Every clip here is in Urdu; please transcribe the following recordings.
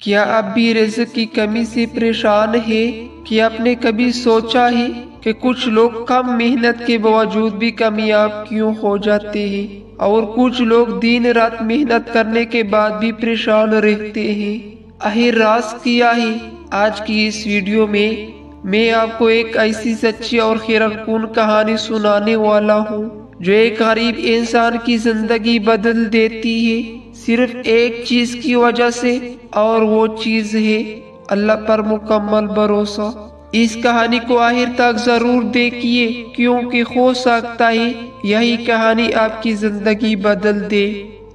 کیا اب بھی رزق کی کمی سے پریشان ہے؟ کیا آپ نے کبھی سوچا ہے کہ کچھ لوگ کم محنت کے باوجود بھی کامیاب کیوں ہو جاتے ہیں اور کچھ لوگ دن رات محنت کرنے کے بعد بھی پریشان رہتے ہیں؟ آخر راز کیا ہے؟ آج کی اس ویڈیو میں آپ کو ایک ایسی سچی اور حیرت کن کہانی سنانے والا ہوں جو ایک غریب انسان کی زندگی بدل دیتی ہے، صرف ایک چیز کی وجہ سے، اور وہ چیز ہے اللہ پر مکمل بھروسہ۔ اس کہانی کو آخر تک ضرور دیکھیے، کیونکہ ہو سکتا ہے یہی کہانی آپ کی زندگی بدل دے۔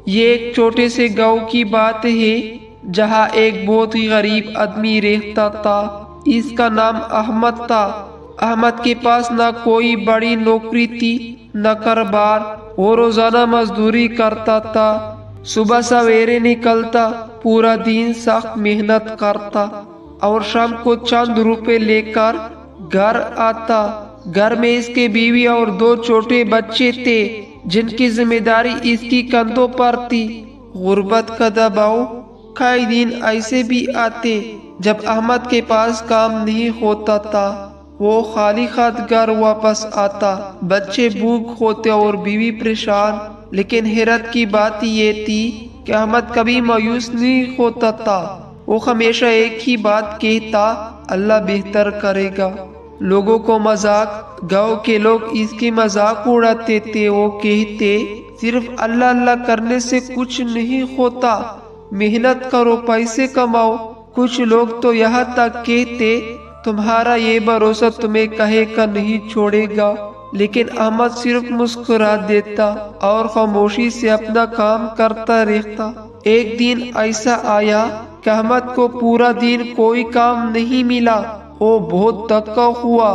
یہ ایک چھوٹے سے گاؤں کی بات ہے جہاں ایک بہت ہی غریب آدمی رہتا تھا۔ اس کا نام احمد تھا۔ احمد کے پاس نہ کوئی بڑی نوکری تھی نہ کاروبار، وہ روزانہ مزدوری کرتا تھا۔ صبح سویرے نکلتا، پورا دن سخت محنت کرتا اور شام کو چند روپے لے کر گھر آتا۔ گھر میں اس کے بیوی اور 2 چھوٹے بچے تھے جن کی ذمہ داری اس کی کندھوں پر تھی۔ غربت کا دباؤ۔ کئی دن ایسے بھی آتے جب احمد کے پاس کام نہیں ہوتا تھا، وہ خالی ہاتھ گھر واپس آتا۔ بچے بھوک ہوتے اور بیوی پریشان، لیکن حیرت کی بات یہ تھی کہ احمد کبھی مایوس نہیں ہوتا تھا۔ وہ ہمیشہ ایک ہی بات کہتا، اللہ بہتر کرے گا۔ لوگوں کو مذاق، گاؤں کے لوگ اس کی مذاق اڑاتے تھے۔ وہ کہتے، صرف اللہ اللہ کرنے سے کچھ نہیں ہوتا، محنت کرو، پیسے کماؤ۔ کچھ لوگ تو یہاں تک کہتے، تمہارا یہ بھروسہ تمہیں کہے کا نہیں چھوڑے گا۔ لیکن احمد صرف مسکرا دیتا اور خاموشی سے اپنا کام کرتا رہتا۔ ایک دن ایسا آیا کہ احمد کو پورا دن کوئی کام نہیں ملا۔ وہ بہت تھکا ہوا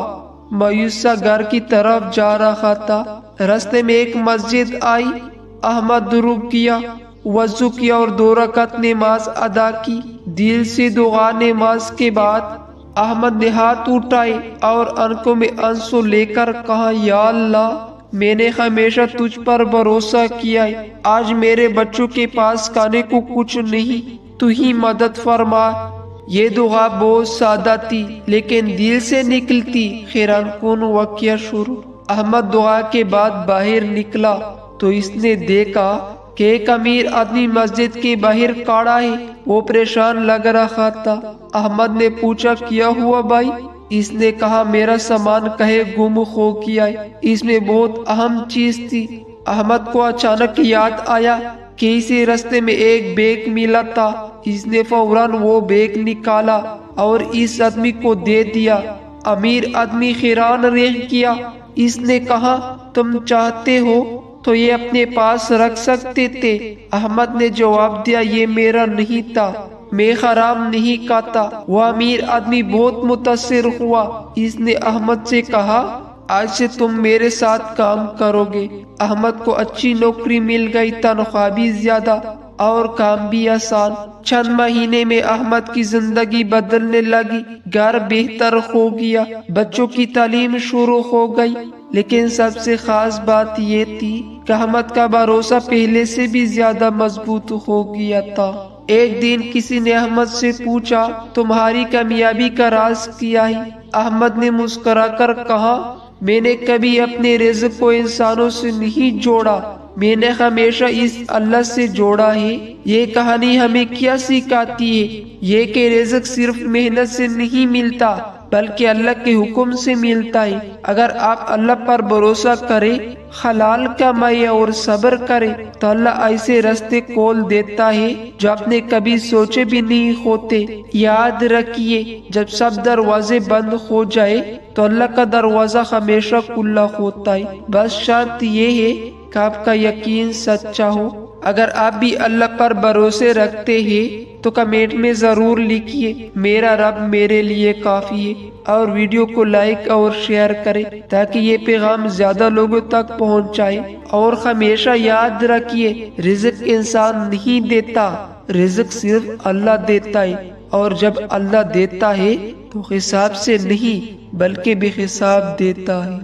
مایوس سا گھر کی طرف جا رہا تھا۔ راستے میں ایک مسجد آئی۔ احمد رک گیا، وضو کیا اور 2 رکعت نماز ادا کی۔ دل سے دعا۔ نماز کے بعد احمد نے ہاتھ اٹھائے اور آنکھوں میں آنسو لے کر کہا، یا اللہ، میں نے ہمیشہ تجھ پر بھروسہ کیا ہے، آج میرے بچوں کے پاس کھانے کو کچھ نہیں، تو ہی مدد فرما۔ یہ دعا بہت سادہ تھی لیکن دل سے نکلتی۔ حیران کن واقعہ شروع۔ احمد دعا کے بعد باہر نکلا تو اس نے دیکھا کہ ایک امیر آدمی مسجد کے باہر کھڑا ہے۔ وہ پریشان لگ رہا تھا۔ احمد نے پوچھا، کیا ہوا بھائی؟ اس نے کہا، میرا سامان کہیں گم ہو گیا ہے، اس میں بہت اہم چیز تھی۔ احمد کو اچانک یاد آیا کہ اسے راستے میں ایک بیگ ملا تھا۔ اس نے فوراً وہ بیگ نکالا اور اس آدمی کو دے دیا۔ امیر آدمی حیران رہ گیا۔ اس نے کہا، تم چاہتے ہو تو یہ اپنے پاس رکھ سکتے تھے۔ احمد نے جواب دیا، یہ میرا نہیں تھا، میں حرام نہیں کھاتا۔ وہ امیر آدمی بہت متاثر ہوا۔ اس نے احمد سے کہا، آج سے تم میرے ساتھ کام کرو گے۔ احمد کو اچھی نوکری مل گئی، تنخواہ بھی زیادہ اور کام بھی آسان۔ چند مہینے میں احمد کی زندگی بدلنے لگی۔ گھر بہتر ہو گیا، بچوں کی تعلیم شروع ہو گئی، لیکن سب سے خاص بات یہ تھی کہ احمد کا بھروسہ پہلے سے بھی زیادہ مضبوط ہو گیا تھا۔ ایک دن کسی نے احمد سے پوچھا، تمہاری کامیابی کا راز کیا ہے؟ احمد نے مسکرا کر کہا، میں نے کبھی اپنے رزق کو انسانوں سے نہیں جوڑا، میں نے ہمیشہ اس اللہ سے جوڑا ہے۔ یہ کہانی ہمیں کیا سکھاتی ہے؟ یہ کہ رزق صرف محنت سے نہیں ملتا بلکہ اللہ کے حکم سے ملتا ہے۔ اگر آپ اللہ پر بھروسہ کریں، حلال کمائیں اور صبر کریں تو اللہ ایسے راستے کھول دیتا ہے جو آپ نے کبھی سوچے بھی نہیں ہوتے۔ یاد رکھیے، جب سب دروازے بند ہو جائے تو اللہ کا دروازہ ہمیشہ کھلا ہوتا ہے، بس شرط یہ ہے کہ آپ کا یقین سچا ہو۔ اگر آپ بھی اللہ پر بھروسے رکھتے ہیں تو کمنٹ میں ضرور لکھیے، میرا رب میرے لیے کافی ہے، اور ویڈیو کو لائک اور شیئر کریں تاکہ یہ پیغام زیادہ لوگوں تک پہنچائے۔ اور ہمیشہ یاد رکھیے، رزق انسان نہیں دیتا، رزق صرف اللہ دیتا ہے، اور جب اللہ دیتا ہے تو حساب سے نہیں بلکہ بے حساب دیتا ہے۔